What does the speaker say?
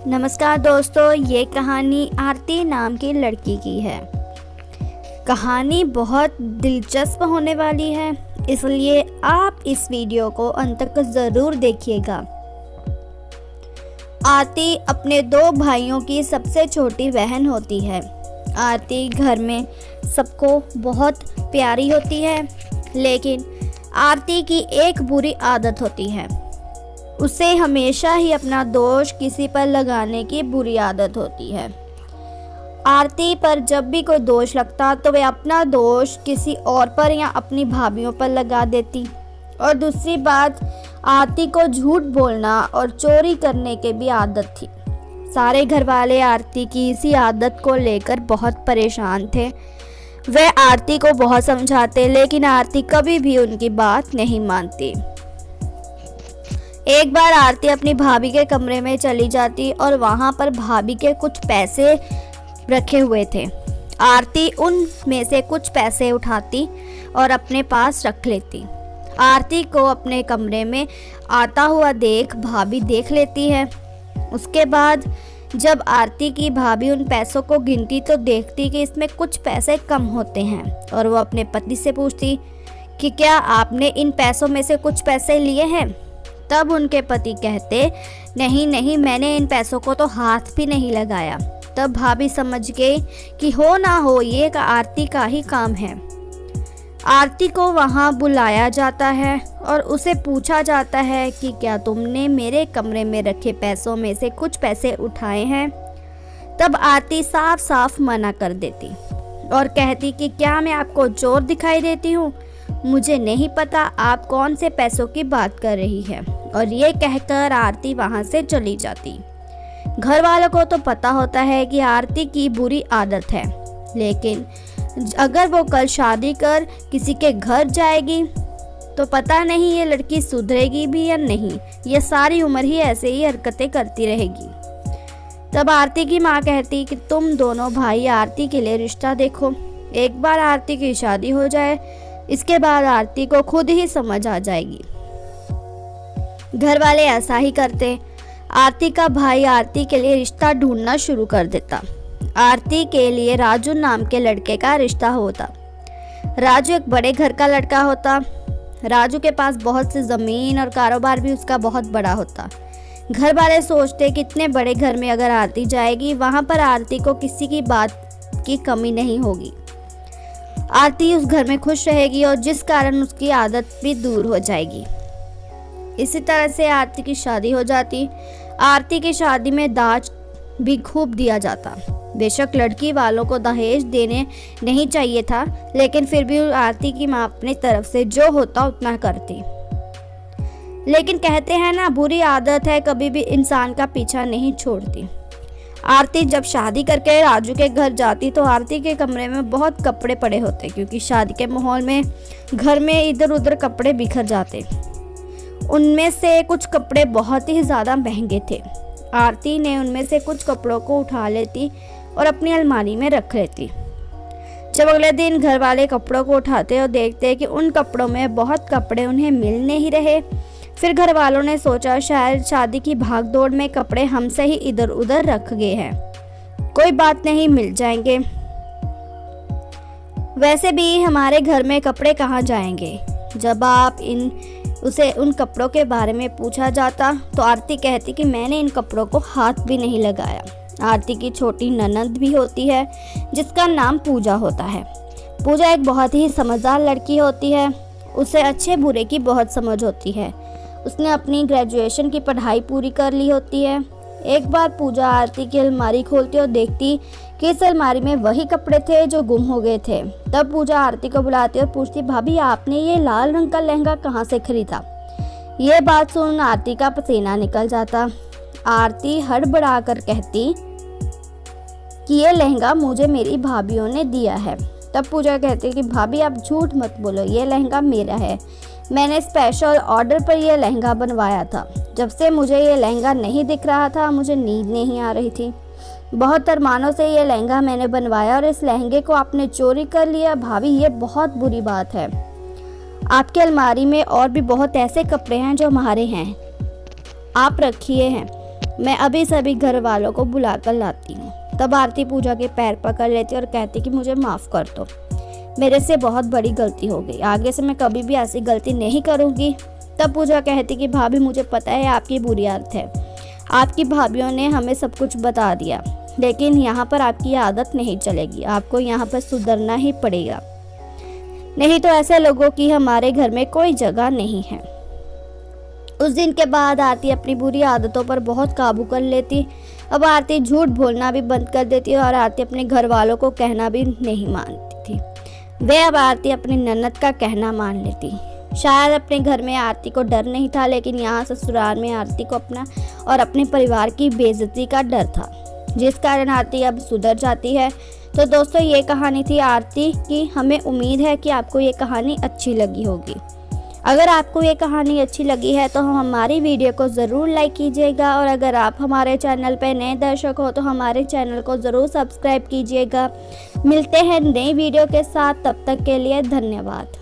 नमस्कार दोस्तों, ये कहानी आरती नाम की लड़की की है। कहानी बहुत दिलचस्प होने वाली है, इसलिए आप इस वीडियो को अंत तक ज़रूर देखिएगा। आरती अपने दो भाइयों की सबसे छोटी बहन होती है। आरती घर में सबको बहुत प्यारी होती है, लेकिन आरती की एक बुरी आदत होती है। उसे हमेशा ही अपना दोष किसी पर लगाने की बुरी आदत होती है। आरती पर जब भी कोई दोष लगता तो वे अपना दोष किसी और पर या अपनी भाभीयों पर लगा देती। और दूसरी बात, आरती को झूठ बोलना और चोरी करने की भी आदत थी। सारे घर वाले आरती की इसी आदत को लेकर बहुत परेशान थे। वे आरती को बहुत समझाते, लेकिन आरती कभी भी उनकी बात नहीं मानती। एक बार आरती अपनी भाभी के कमरे में चली जाती और वहां पर भाभी के कुछ पैसे रखे हुए थे। आरती उन में से कुछ पैसे उठाती और अपने पास रख लेती। आरती को अपने कमरे में आता हुआ देख भाभी देख लेती है। उसके बाद जब आरती की भाभी उन पैसों को गिनती तो देखती कि इसमें कुछ पैसे कम होते हैं, और वो अपने पति से पूछती कि क्या आपने इन पैसों में से कुछ पैसे लिए हैं। तब उनके पति कहते, नहीं नहीं, मैंने इन पैसों को तो हाथ भी नहीं लगाया। तब भाभी समझ गई कि हो ना हो ये आरती का ही काम है। आरती को वहां बुलाया जाता है और उसे पूछा जाता है कि क्या तुमने मेरे कमरे में रखे पैसों में से कुछ पैसे उठाए हैं। तब आरती साफ साफ मना कर देती और कहती कि क्या मैं आपको चोर दिखाई देती हूँ, मुझे नहीं पता आप कौन से पैसों की बात कर रही है। और ये कहकर आरती वहां से चली जाती। घर वालों को तो पता होता है कि आरती की बुरी आदत है, लेकिन अगर वो कल शादी कर किसी के घर जाएगी तो पता नहीं ये लड़की सुधरेगी भी या नहीं। ये सारी उम्र ही ऐसे ही हरकतें करती रहेगी। तब आरती की माँ कहती कि तुम दोनों भाई आरती के लिए रिश्ता देखो। एक बार आरती की शादी हो जाए, इसके बाद आरती को खुद ही समझ आ जाएगी। घर वाले ऐसा ही करते। आरती का भाई आरती के लिए रिश्ता ढूंढना शुरू कर देता। आरती के लिए राजू नाम के लड़के का रिश्ता होता। राजू एक बड़े घर का लड़का होता। राजू के पास बहुत सी ज़मीन और कारोबार भी उसका बहुत बड़ा होता। घर वाले सोचते कि इतने बड़े घर में अगर आरती जाएगी, वहाँ पर आरती को किसी की बात की कमी नहीं होगी। आरती उस घर में खुश रहेगी और जिस कारण उसकी आदत भी दूर हो जाएगी। इसी तरह से आरती की शादी हो जाती। आरती की शादी में दाज भी खूब दिया जाता। बेशक लड़की वालों को दहेज देने नहीं चाहिए था, लेकिन फिर भी आरती की माँ अपनी तरफ से जो होता उतना करती। लेकिन कहते हैं ना, बुरी आदत है कभी भी इंसान का पीछा नहीं छोड़ती। आरती जब शादी करके राजू के घर जाती तो आरती के कमरे में बहुत कपड़े पड़े होते, क्योंकि शादी के माहौल में घर में इधर उधर कपड़े बिखर जाते। उनमें से कुछ कपड़े बहुत ही ज़्यादा महंगे थे। आरती ने उनमें से कुछ कपड़ों को उठा लेती और अपनी अलमारी में रख लेती। जब अगले दिन घर वाले कपड़ों को उठाते और देखते कि उन कपड़ों में बहुत कपड़े उन्हें मिल नहीं रहे, फिर घर वालों ने सोचा शायद शादी की भागदौड़ में कपड़े हमसे ही इधर उधर रख गए हैं। कोई बात नहीं, मिल जाएंगे। वैसे भी हमारे घर में कपड़े कहाँ जाएंगे। जब उसे उन कपड़ों के बारे में पूछा जाता तो आरती कहती कि मैंने इन कपड़ों को हाथ भी नहीं लगाया। आरती की छोटी ननद भी होती है जिसका नाम पूजा होता है। पूजा एक बहुत ही समझदार लड़की होती है। उसे अच्छे बुरे की बहुत समझ होती है। उसने अपनी ग्रेजुएशन की पढ़ाई पूरी कर ली होती है। एक बार पूजा आरती की अलमारी खोलती और देखती कि इस अलमारी में वही कपड़े थे जो गुम हो गए थे। तब पूजा आरती को बुलाती और पूछती, भाभी आपने ये लाल रंग का लहंगा कहाँ से खरीदा। ये बात सुन आरती का पसीना निकल जाता। आरती हड़बड़ा कर कहती कि ये लहंगा मुझे मेरी भाभीयों ने दिया है। तब पूजा कहती कि भाभी आप झूठ मत बोलो, ये लहंगा मेरा है। मैंने स्पेशल ऑर्डर पर यह लहंगा बनवाया था। जब से मुझे ये लहंगा नहीं दिख रहा था, मुझे नींद नहीं आ रही थी। बहुत अरमानों से ये लहंगा मैंने बनवाया और इस लहंगे को आपने चोरी कर लिया। भाभी ये बहुत बुरी बात है। आपकी अलमारी में और भी बहुत ऐसे कपड़े हैं जो हमारे हैं, आप रखिए हैं। मैं अभी सभी घर वालों को बुला कर लाती हूँ। तब आरती पूजा के पैर पकड़ लेती और कहती कि मुझे माफ़ कर दो, मेरे से बहुत बड़ी गलती हो गई, आगे से मैं कभी भी ऐसी गलती नहीं करूँगी। तब पूजा कहती कि भाभी मुझे पता है आपकी बुरी आदत है, आपकी भाभीयों ने हमें सब कुछ बता दिया, लेकिन यहाँ पर आपकी आदत नहीं चलेगी, आपको यहाँ पर सुधरना ही पड़ेगा, नहीं तो ऐसे लोगों की हमारे घर में कोई जगह नहीं है। उस दिन के बाद आरती अपनी बुरी आदतों पर बहुत काबू कर लेती। अब आरती झूठ बोलना भी बंद कर देती और आरती अपने घर वालों को कहना भी नहीं मानती थी। वे अब आरती अपनी ननद का कहना मान लेती। शायद अपने घर में आरती को डर नहीं था, लेकिन यहाँ ससुराल में आरती को अपना और अपने परिवार की बेइज्जती का डर था, जिस कारण आरती अब सुधर जाती है। तो दोस्तों, ये कहानी थी आरती की। हमें उम्मीद है कि आपको ये कहानी अच्छी लगी होगी। अगर आपको ये कहानी अच्छी लगी है तो हमारी वीडियो को ज़रूर लाइक कीजिएगा, और अगर आप हमारे चैनल पर नए दर्शक हो तो हमारे चैनल को ज़रूर सब्सक्राइब कीजिएगा। मिलते हैं नई वीडियो के साथ, तब तक के लिए धन्यवाद।